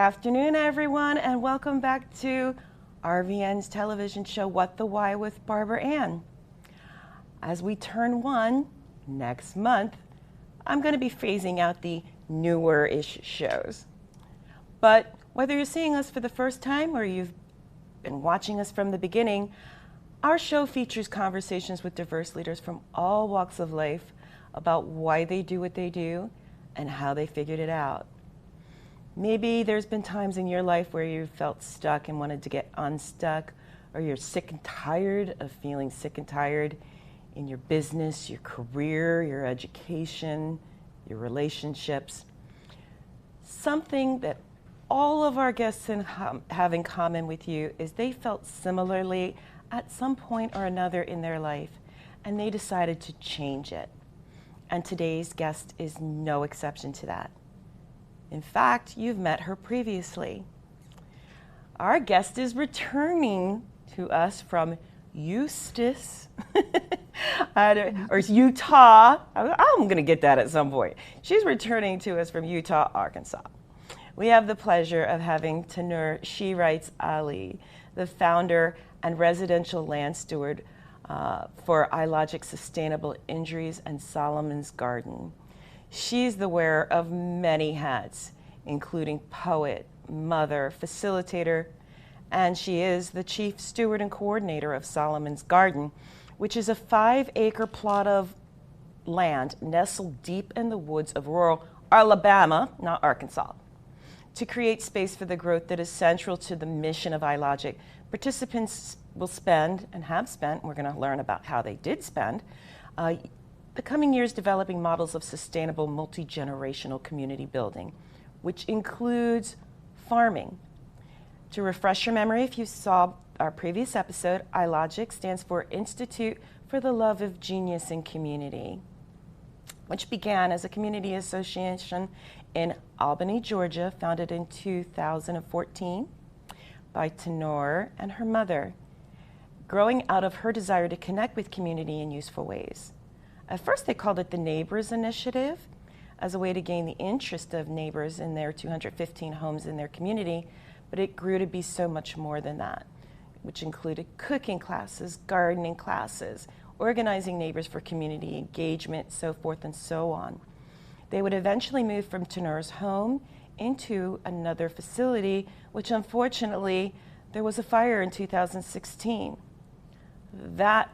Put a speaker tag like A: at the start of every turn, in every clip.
A: afternoon, everyone, and welcome back to RVN's television show, What the Why with Barbara Ann. As we turn one next month, I'm going to be phasing out the newer-ish shows. But whether you're seeing us for the first time or you've been watching us from the beginning, our show features conversations with diverse leaders from all walks of life about why they do what they do and how they figured it out. Maybe there's been times in your life where you felt stuck and wanted to get unstuck, or you're sick and tired of feeling sick and tired in your business, your career, your education, your relationships. Something that all of our guests have in common with you is they felt similarly at some point or another in their life, and they decided to change it. And today's guest is no exception to that. In fact, you've met her previously. Our guest is returning to us from Eustis, or Utah. I'm going to get that at some point. She's returning to us from Utah, Arkansas. We have the pleasure of having Tannur She Writes Ali, the founder and residential land steward for iLogic Sustainable Injuries and Solomon's Garden. She's the wearer of many hats, including poet, mother, facilitator, and she is the chief steward and coordinator of Solomon's Garden, which is a 5-acre plot of land nestled deep in the woods of rural Alabama, not Arkansas, to create space for the growth that is central to the mission of iLogic. Participants will spend, and have spent, and we're going to learn about how they did spend, the coming years developing models of sustainable multi-generational community building, which includes farming. To refresh your memory, if you saw our previous episode, iLogic stands for Institute for the Love of Genius in Community, which began as a community association in Albany, Georgia, founded in 2014 by Tannur and her mother, growing out of her desire to connect with community in useful ways. At first, they called it the Neighbors Initiative as a way to gain the interest of neighbors in their 215 homes in their community, but it grew to be so much more than that, which included cooking classes, gardening classes, organizing neighbors for community engagement, so forth and so on. They would eventually move from Tannur's home into another facility, which unfortunately, there was a fire in 2016. That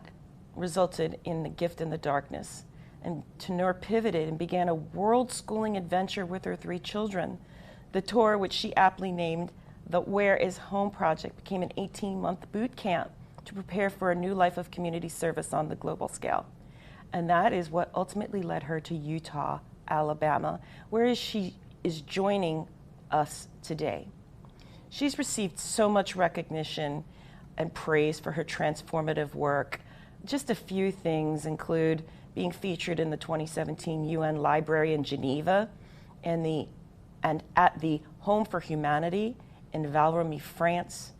A: resulted in The Gift in the Darkness, and Tannur pivoted and began a world schooling adventure with her 3 children. The tour, which she aptly named the Where is Home Project, became an 18-month boot camp to prepare for a new life of community service on the global scale. And that is what ultimately led her to Utah, Alabama, where she is joining us today. She's received so much recognition and praise for her transformative work. Just a few things include being featured in the 2017 UN Library in Geneva and at the Home for Humanity in Val-Remy, France.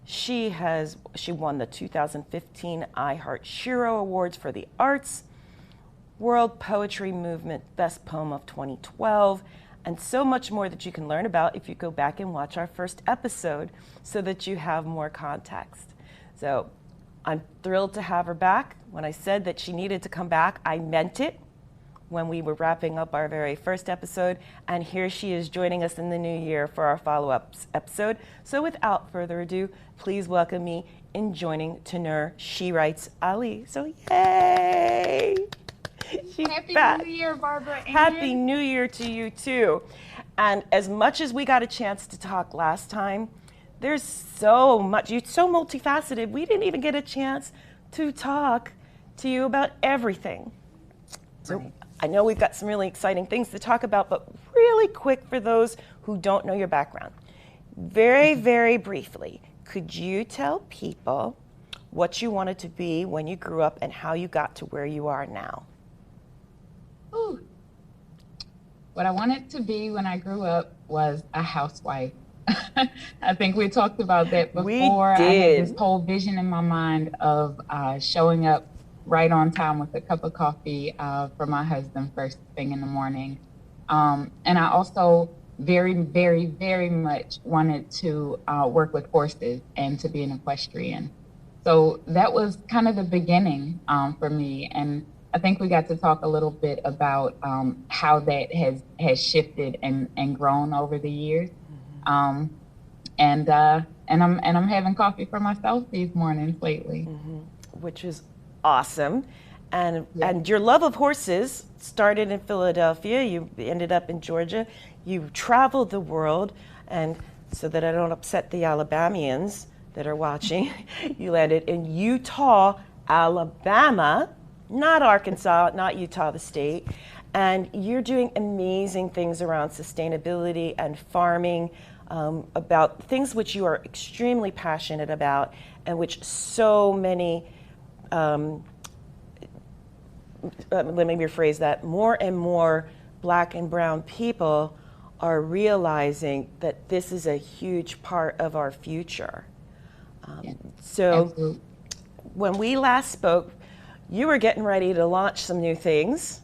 A: She won the 2015 iHeart Shiro Awards for the Arts, World Poetry Movement Best Poem of 2012, and so much more that you can learn about if you go back and watch our first episode so that you have more context. So I'm thrilled to have her back. When I said that she needed to come back, I meant it when we were wrapping up our very first episode, and here she is joining us in the new year for our follow-up episode. So without further ado, please welcome me in joining Tannur She Writes Ali. So yay! She's
B: Happy
A: back.
B: New Year, Barbara.
A: Happy New Year to you too. And as much as we got a chance to talk last time, there's so much, you're so multifaceted, we didn't even get a chance to talk to you about everything. So
B: Right.
A: I know we've got some really exciting things to talk about, but really quick for those who don't know your background. Very, very briefly, could you tell people what you wanted to be when you grew up and how you got to where you are now?
B: Ooh. What I wanted to be when I grew up was a housewife. I think we talked about that before.
A: We
B: I
A: did.
B: had this whole vision in my mind of showing up right on time with a cup of coffee for my husband first thing in the morning. And I also very, very, very much wanted to work with horses and to be an equestrian. So that was kind of the beginning for me. And I think we got to talk a little bit about how that has shifted and grown over the years. And I'm having coffee for myself these mornings lately.
A: Which is awesome. And
B: Yeah.
A: and your love of horses started in Philadelphia. You ended up in Georgia. You traveled the world, and so that I don't upset the Alabamians that are watching, you landed in Utah, Alabama, not Arkansas, not Utah, the state. And you're doing amazing things around sustainability and farming, about things which you are extremely passionate about, and which so many, let me rephrase that, more and more Black and brown people are realizing that this is a huge part of our future. So
B: Absolutely.
A: when we last spoke, you were getting ready to launch some new things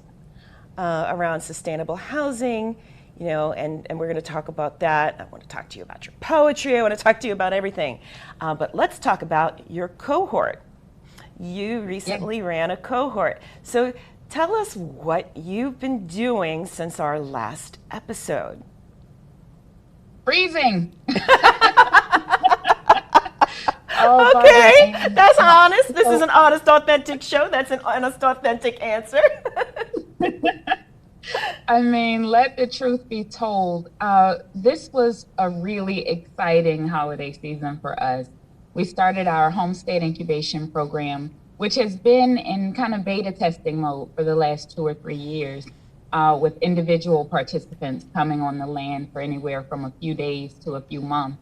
A: around sustainable housing, and we're going to talk about that. I want to talk to you about your poetry. I want to talk to you about everything. But let's talk about your cohort. You recently ran a cohort. So tell us what you've been doing since our last episode.
B: Freezing. Oh,
A: Okay,
B: Barbara,
A: that's honest. This is an honest, authentic show. That's an honest, authentic answer.
B: I mean, let the truth be told. This was a really exciting holiday season for us. We started our homestead incubation program, which has been in kind of beta testing mode for the last 2 or 3 years, with individual participants coming on the land for anywhere from a few days to a few months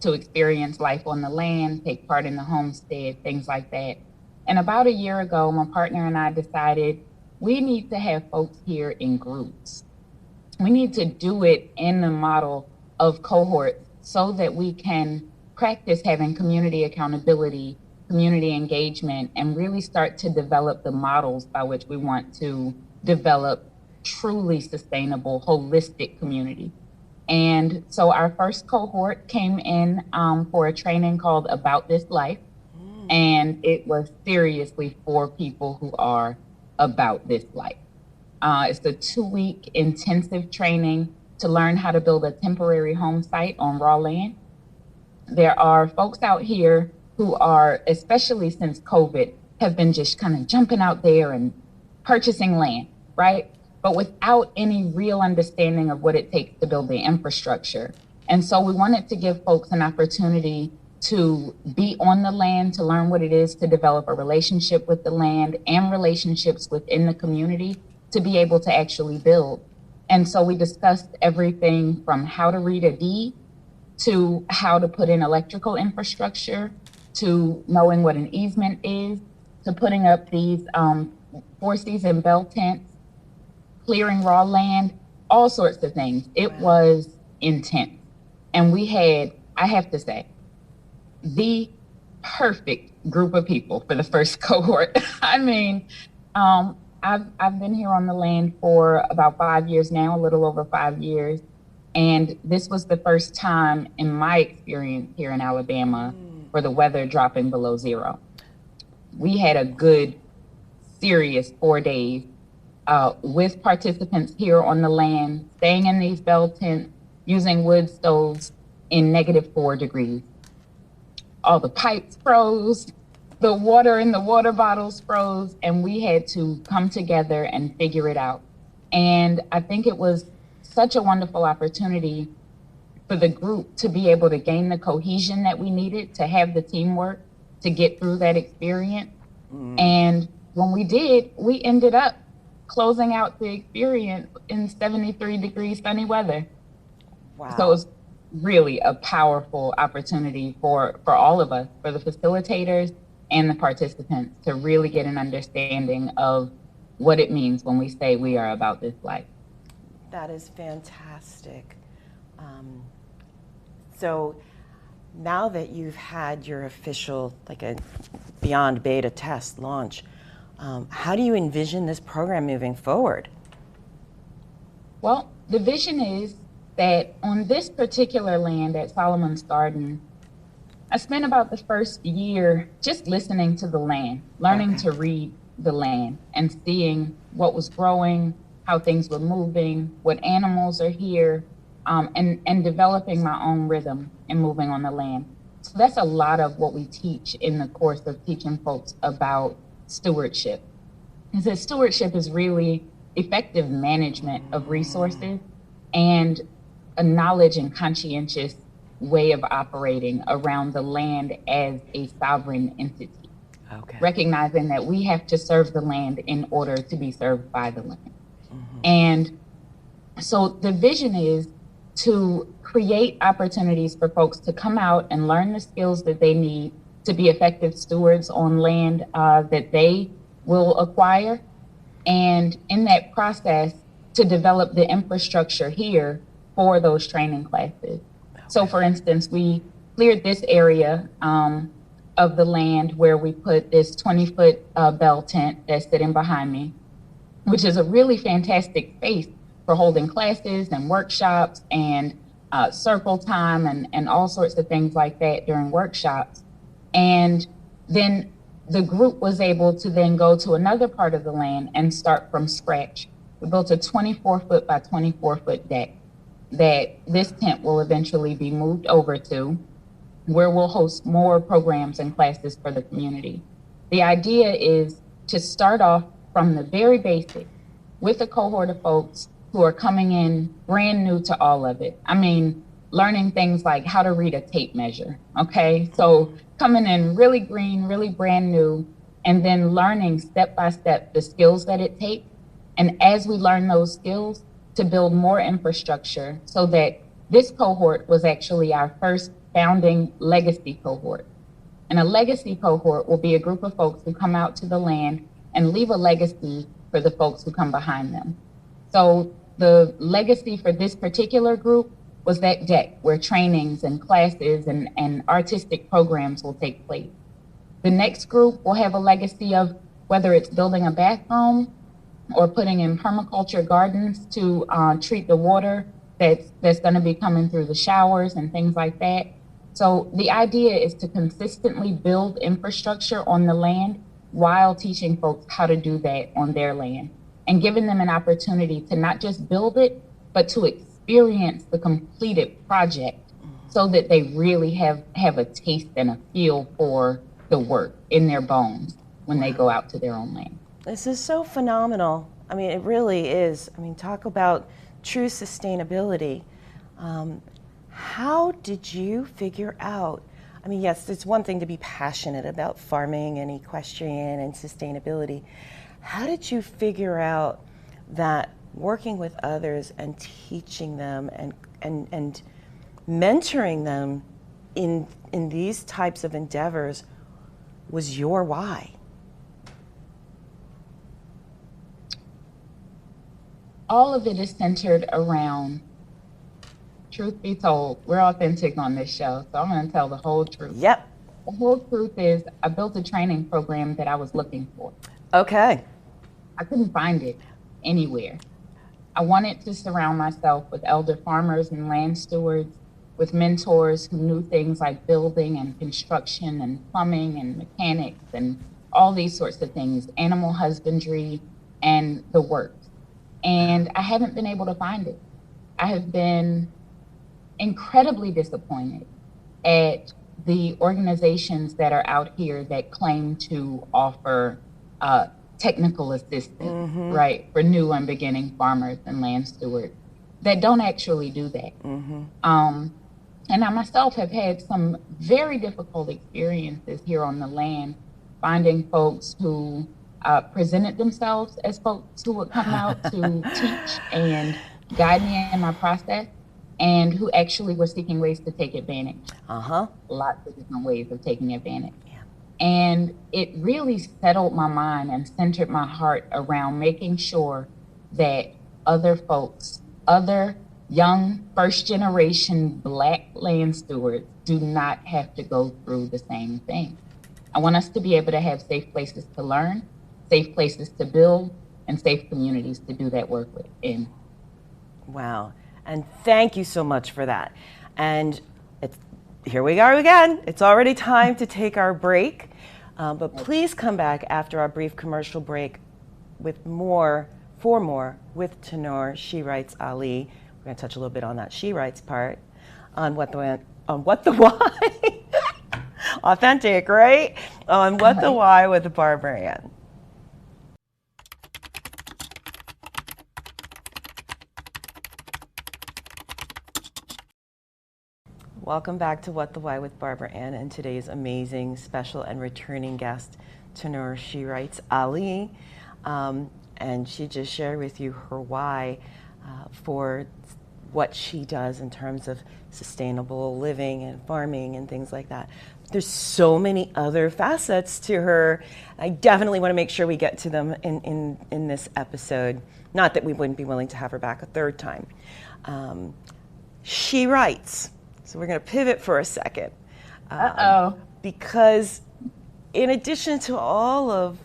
B: to experience life on the land, take part in the homestead, things like that. And about a year ago, my partner and I decided we need to have folks here in groups. We need to do it in the model of cohorts so that we can practice having community accountability, community engagement, and really start to develop the models by which we want to develop truly sustainable, holistic community. And so our first cohort came in for a training called About This Life. And it was seriously for people who are about this life. It's a 2-week intensive training to learn how to build a temporary home site on raw land. There are folks out here who are, especially since COVID, have been just kind of jumping out there and purchasing land, right? But without any real understanding of what it takes to build the infrastructure. And so we wanted to give folks an opportunity to be on the land, to learn what it is to develop a relationship with the land and relationships within the community to be able to actually build. And so we discussed everything from how to read a deed to how to put in electrical infrastructure, to knowing what an easement is, to putting up these 4-season bell tents, clearing raw land, all sorts of things. It was intense. And we had, I have to say, the perfect group of people for the first cohort. I mean, I've been here on the land for about 5 years now, a little over 5 years. And this was the first time in my experience here in Alabama for the weather dropping below zero. We had a good, serious 4 days with participants here on the land, staying in these bell tents, using wood stoves in -4 degrees. All the pipes froze, the water in the water bottles froze, and we had to come together and figure it out. And I think it was such a wonderful opportunity for the group to be able to gain the cohesion that we needed to have the teamwork to get through that experience. And when we did, we ended up closing out the experience in 73-degree sunny weather.
A: Wow.
B: So it was really a powerful opportunity for all of us, for the facilitators and the participants, to really get an understanding of what it means when we say we are about this life.
A: That is fantastic. So now that you've had your official, like a beyond beta test launch, how do you envision this program moving forward?
B: Well, the vision is that on this particular land at Solomon's Garden, I spent about the first year just listening to the land, learning to read the land and seeing what was growing, how things were moving, what animals are here, and developing my own rhythm and moving on the land. So that's a lot of what we teach in the course of teaching folks about stewardship. Is that stewardship is really effective management of resources and a knowledge and conscientious way of operating around the land as a sovereign entity. Recognizing that we have to serve the land in order to be served by the land. And so the vision is to create opportunities for folks to come out and learn the skills that they need to be effective stewards on land that they will acquire. And in that process, to develop the infrastructure here for those training classes. So for instance, we cleared this area of the land where we put this 20-foot bell tent that's sitting behind me, which is a really fantastic space for holding classes and workshops and circle time and all sorts of things like that during workshops. And then the group was able to then go to another part of the land and start from scratch. We built a 24-foot by 24-foot deck that this tent will eventually be moved over to, where we'll host more programs and classes for the community. The idea is to start off from the very basic with a cohort of folks who are coming in brand new to all of it. I mean, learning things like how to read a tape measure, okay? So coming in really green, really brand new, and then learning step by step the skills that it takes. And as we learn those skills, to build more infrastructure so that this cohort was actually our first founding legacy cohort. And a legacy cohort will be a group of folks who come out to the land and leave a legacy for the folks who come behind them. So the legacy for this particular group was that deck where trainings and classes and artistic programs will take place. The next group will have a legacy of whether it's building a bathroom or putting in permaculture gardens to treat the water that's going to be coming through the showers and things like that. So the idea is to consistently build infrastructure on the land while teaching folks how to do that on their land and giving them an opportunity to not just build it, but to experience the completed project so that they really have a taste and a feel for the work in their bones when they go out to their own land.
A: This is so phenomenal. I mean, it really is. I mean, talk about true sustainability. How did you figure out, I mean, yes, it's one thing to be passionate about farming and equestrian and sustainability. How did you figure out that working with others and teaching them and mentoring them in these types of endeavors was your why?
B: All of it is centered around, truth be told, we're authentic on this show, so I'm going to tell the whole truth.
A: Yep.
B: The whole truth is I built a training program that I was looking for.
A: Okay.
B: I couldn't find it anywhere. I wanted to surround myself with elder farmers and land stewards, with mentors who knew things like building and construction and plumbing and mechanics and all these sorts of things, animal husbandry and the works. And I haven't been able to find it. I have been incredibly disappointed at the organizations that are out here that claim to offer technical assistance, right, for new and beginning farmers and land stewards that don't actually do that. And I myself have had some very difficult experiences here on the land, finding folks who presented themselves as folks who would come out to teach and guide me in my process, and who actually were seeking ways to take advantage. Lots of different ways of taking advantage. And it really settled my mind and centered my heart around making sure that other folks, other young first generation Black land stewards do not have to go through the same thing. I want us to be able to have safe places to learn, safe places to build, and safe communities to do that work in.
A: Wow. And thank you so much for that. And here we are again. It's already time to take our break. But please come back after our brief commercial break with more with Tannur, She Writes Ali. We're going to touch a little bit on that She Writes part, on what the why. Authentic, right? On What the Why with Barbara Ann. Welcome back to What the Why with Barbara Ann and today's amazing special and returning guest, Tannur, She Writes Ali. And she just shared with you her why for what she does in terms of sustainable living and farming and things like that. There's so many other facets to her. I definitely want to make sure we get to them in this episode. Not that we wouldn't be willing to have her back a third time. She writes. So we're going to pivot for a second. Because in addition to all of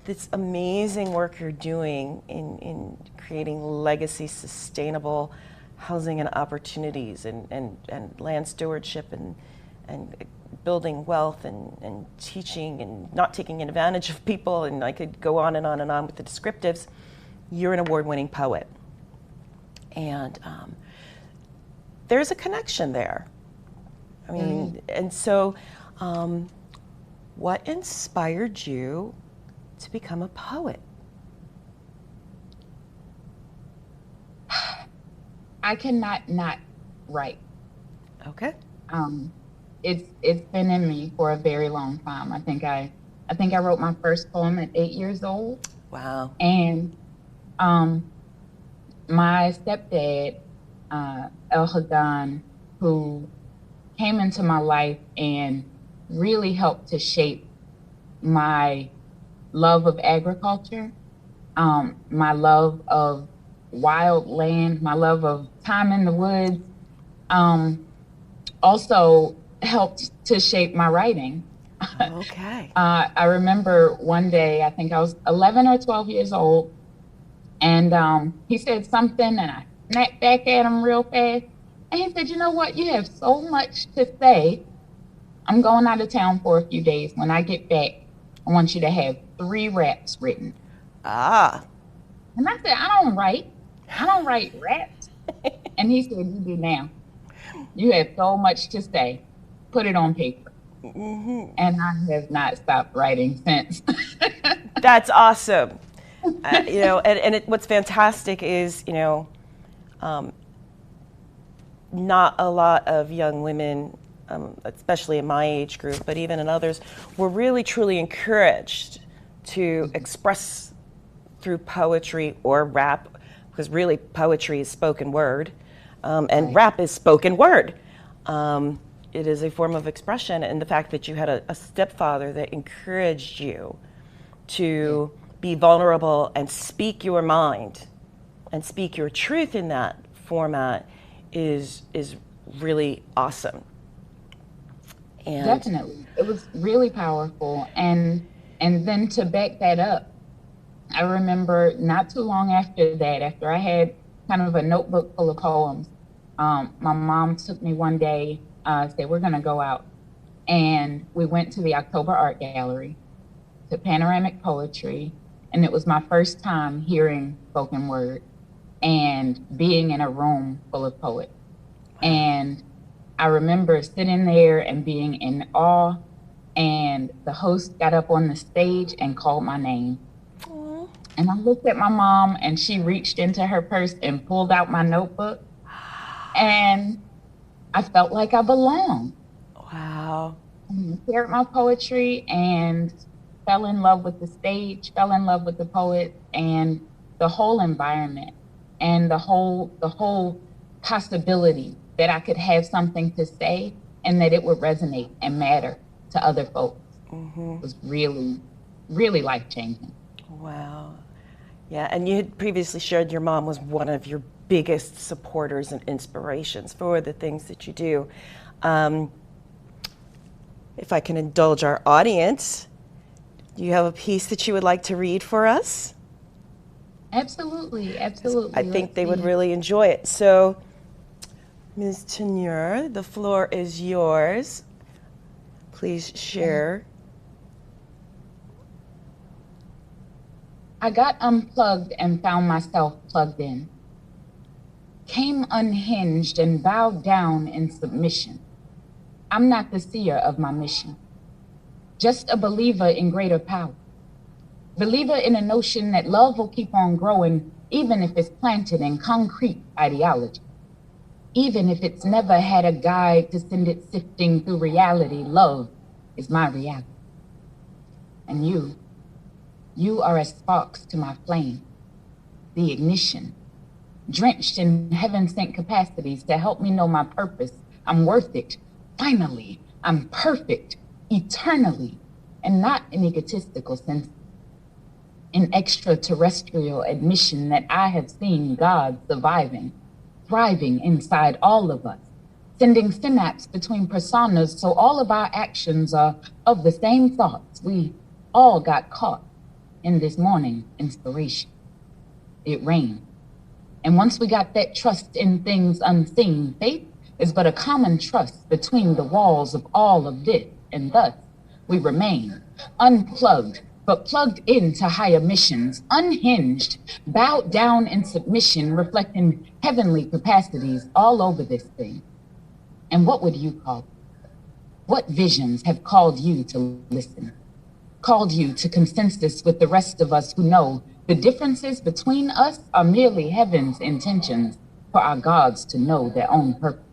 A: this amazing work you're doing in creating legacy sustainable housing and opportunities and land stewardship and building wealth and teaching and not taking advantage of people, and I could go on and on and on with the descriptives, you're an award-winning poet. And there's a connection there. I mean, and so what inspired you to become a poet?
B: I cannot not write.
A: Okay.
B: It's been in me for a very long time. I think I wrote my first poem at 8 years old.
A: Wow.
B: And my stepdad, El Hadan, who came into my life and really helped to shape my love of agriculture, my love of wild land, my love of time in the woods, also helped to shape my writing.
A: Okay.
B: I remember one day, I think I was 11 or 12 years old, and he said something, and I snapped back at him real fast. And he said, "You know what? You have so much to say. I'm going out of town for a few days. When I get back, I want you to have 3 raps written."
A: Ah.
B: And I said, I don't write raps. And he said, "You do now. You have so much to say. Put it on paper." And I have not stopped writing since.
A: That's awesome. What's fantastic is, not a lot of young women, especially in my age group, but even in others, were really truly encouraged to express through poetry or rap, because really poetry is spoken word, and rap is spoken word. It is a form of expression, and the fact that you had a stepfather that encouraged you to be vulnerable and speak your mind and speak your truth in that format is really awesome. And
B: definitely, it was really powerful. And then to back that up, I remember not too long after that, after I had kind of a notebook full of poems, my mom took me one day, said, "We're going to go out." And we went to the October Art Gallery, to panoramic poetry, and it was my first time hearing spoken word and being in a room full of poets. And I remember sitting there and being in awe, and the host got up on the stage and called my name.
A: Aww.
B: And I looked at my mom, and she reached into her purse and pulled out my notebook, and I felt like I belonged.
A: Wow.
B: I shared my poetry and fell in love with the stage, fell in love with the poets and the whole environment and the whole possibility that I could have something to say and that it would resonate and matter to other folks. It was really, really life-changing.
A: Wow. Yeah, and you had previously shared your mom was one of your biggest supporters and inspirations for the things that you do. If I can indulge our audience, do you have a piece that you would like to read for us?
B: Absolutely, absolutely.
A: I think they would really enjoy it. So Ms. Tannur, the floor is yours. Please share.
B: I got unplugged and found myself plugged in. Came unhinged and bowed down in submission. I'm not the seer of my mission, just a believer in greater power. Believer in a notion that love will keep on growing, even if it's planted in concrete ideology. Even if it's never had a guide to send it sifting through reality, love is my reality. And you are as sparks to my flame, the ignition, drenched in heaven-sent capacities to help me know my purpose. I'm worth it. Finally, I'm perfect, eternally, and not in egotistical sense. An extraterrestrial admission that I have seen God surviving, thriving inside all of us, sending synapse between personas so all of our actions are of the same thoughts. We all got caught in this morning inspiration. It rained. And once we got that trust in things unseen, faith is but a common trust between the walls of all of this, and thus we remain unplugged, but plugged into higher missions, unhinged, bowed down in submission, reflecting heavenly capacities all over this thing. And what would you call it? What visions have called you to listen? Called you to consensus with the rest of us who know the differences between us are merely heaven's intentions for our gods to know their own purpose.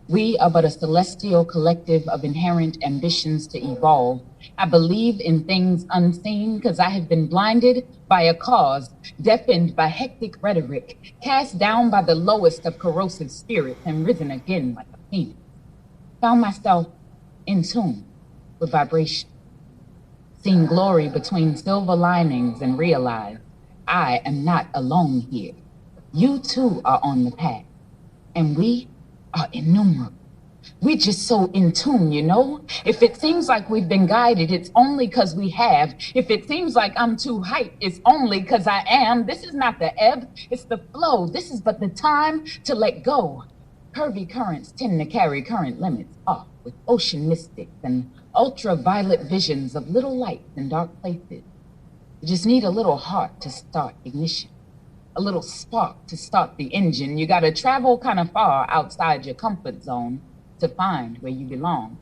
B: We are but a celestial collective of inherent ambitions to evolve. I believe in things unseen because I have been blinded by a cause, deafened by hectic rhetoric, cast down by the lowest of corrosive spirits, and risen again like a phoenix. Found myself in tune with vibration. Seen glory between silver linings and realized I am not alone here. You too are on the path, and we are innumerable. We're just so in tune, you know? If it seems like we've been guided, it's only because we have. If it seems like I'm too hyped, it's only because I am. This is not the ebb, it's the flow. This is but the time to let go. Curvy currents tend to carry current limits off with ocean mystics and ultraviolet visions of little lights in dark places. You just need a little heart to start ignition, a little spark to start the engine. You gotta travel kind of far outside your comfort zone to find where you belong.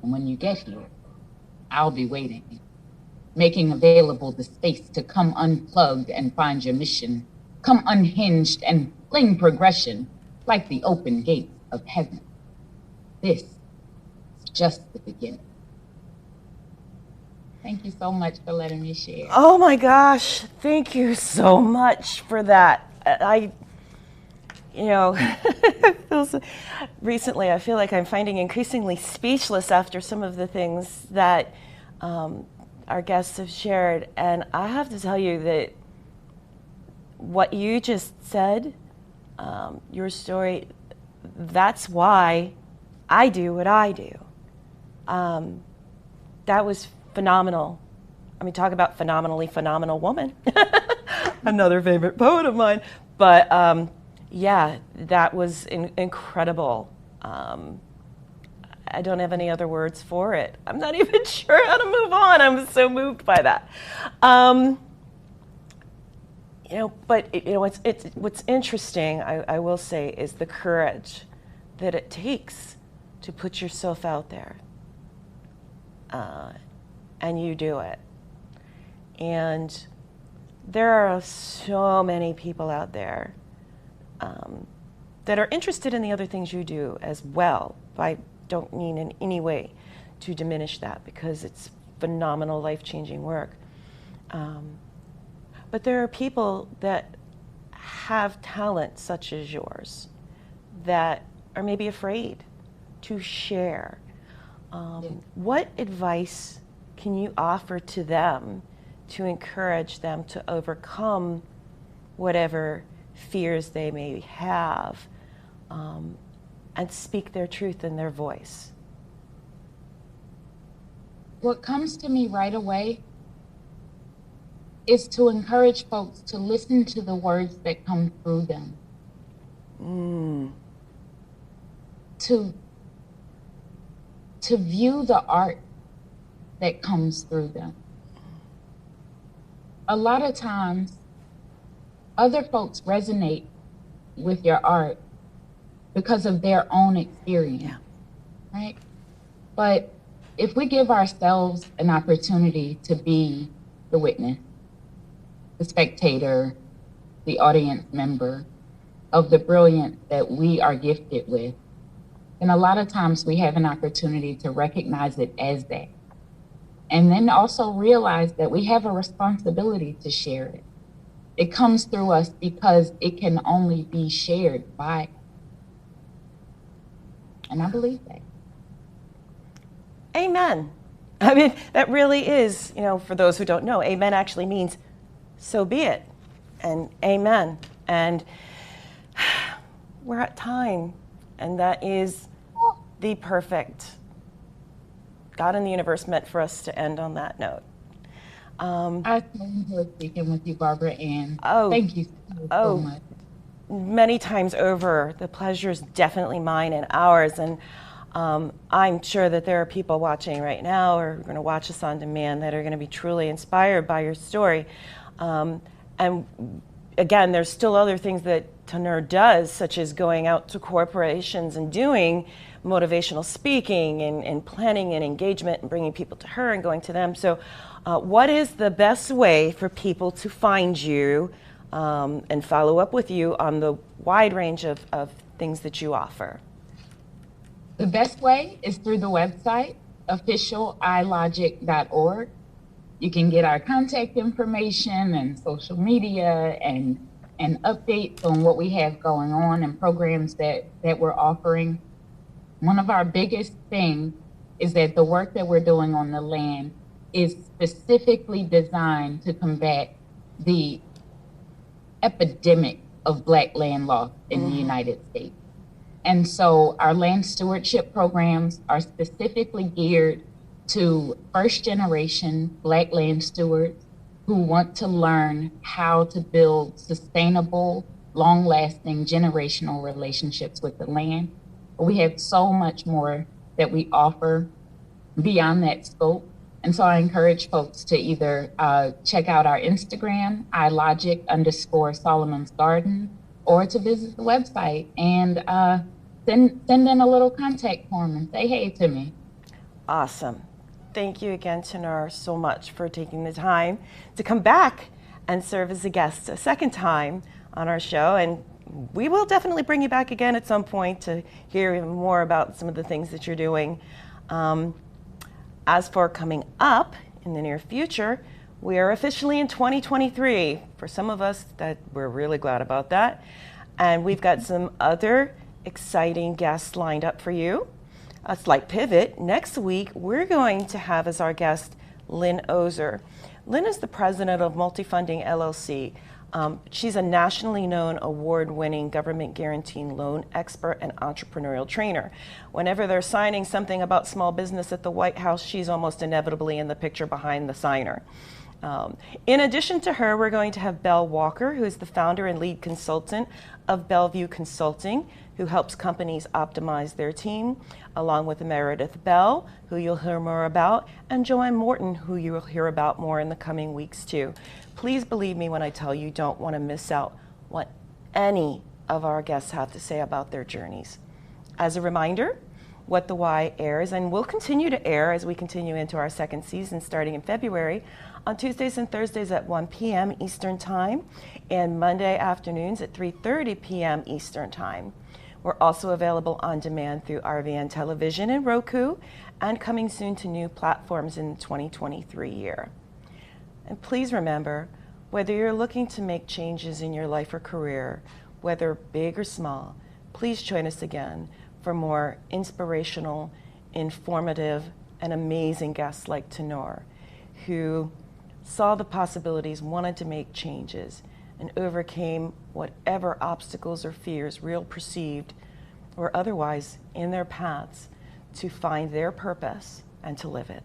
B: And when you get here, I'll be waiting, making available the space to come unplugged and find your mission, come unhinged and fling progression like the open gates of heaven. This is just the beginning. Thank you so much for letting me share.
A: Oh my gosh, thank you so much for that. Recently I feel like I'm finding increasingly speechless after some of the things that our guests have shared. And I have to tell you that what you just said, your story, that's why I do what I do. That was phenomenal. I mean, talk about phenomenally phenomenal woman. Another favorite poet of mine. But yeah, that was incredible. I don't have any other words for it. I'm not even sure how to move on. I'm so moved by that. What's interesting, I will say, is the courage that it takes to put yourself out there. And you do it. And there are so many people out there that are interested in the other things you do as well. I don't mean in any way to diminish that, because it's phenomenal, life-changing work. But there are people that have talent such as yours that are maybe afraid to share. What advice can you offer to them to encourage them to overcome whatever fears they may have, and speak their truth in their voice?
B: What comes to me right away is to encourage folks to listen to the words that come through them. to view the art that comes through them. A lot of times, other folks resonate with your art because of their own experience, right? But if we give ourselves an opportunity to be the witness, the spectator, the audience member of the brilliance that we are gifted with, then a lot of times we have an opportunity to recognize it as that. And then also realize that we have a responsibility to share it. It comes through us because it can only be shared by us. And I believe that.
A: Amen. I mean, that really is, for those who don't know, amen actually means so be it. And amen. And we're at time. And that is the perfect. God and the universe meant for us to end on that note.
B: I enjoyed speaking with you, Barbara Ann. Thank you so much.
A: Many times over. The pleasure is definitely mine and ours. And I'm sure that there are people watching right now or going to watch us on demand that are going to be truly inspired by your story. And again, there's still other things that Tannur does, such as going out to corporations and doing motivational speaking and planning and engagement and bringing people to her and going to them. So what is the best way for people to find you and follow up with you on the wide range of things that you offer?
B: The best way is through the website, officialilogic.org. You can get our contact information and social media and updates on what we have going on and programs that we're offering. One of our biggest things is that the work that we're doing on the land is specifically designed to combat the epidemic of Black land loss in the United States. And so our land stewardship programs are specifically geared to first-generation Black land stewards who want to learn how to build sustainable, long-lasting generational relationships with the land. But we have so much more that we offer beyond that scope. And so I encourage folks to either check out our Instagram, ilogic_Solomon's Garden, or to visit the website and send in a little contact form and say hey to me.
A: Awesome. Thank you again, Tannur, so much for taking the time to come back and serve as a guest a second time on our show. And we will definitely bring you back again at some point to hear even more about some of the things that you're doing. As for coming up in the near future, we are officially in 2023. For some of us, that we're really glad about that. And we've got some other exciting guests lined up for you. A slight pivot. Next week, we're going to have as our guest Lynn Ozer. Lynn is the president of Multifunding LLC. She's a nationally known award-winning government guaranteed loan expert and entrepreneurial trainer. Whenever they're signing something about small business at the White House, she's almost inevitably in the picture behind the signer. In addition to her, we're going to have Belle Walker, who is the founder and lead consultant of Bellevue Consulting, who helps companies optimize their team, along with Meredith Bell, who you'll hear more about, and Joanne Morton, who you will hear about more in the coming weeks too. Please believe me when I tell you don't want to miss out what any of our guests have to say about their journeys. As a reminder, What the Why airs and will continue to air as we continue into our second season starting in February on Tuesdays and Thursdays at 1 p.m. Eastern Time and Monday afternoons at 3:30 p.m. Eastern Time. We're also available on demand through RVN Television and Roku and coming soon to new platforms in the 2023 year. And please remember, whether you're looking to make changes in your life or career, whether big or small, please join us again for more inspirational, informative, and amazing guests like Tannur, who saw the possibilities, wanted to make changes, and overcame whatever obstacles or fears, real perceived or otherwise, in their paths to find their purpose and to live it.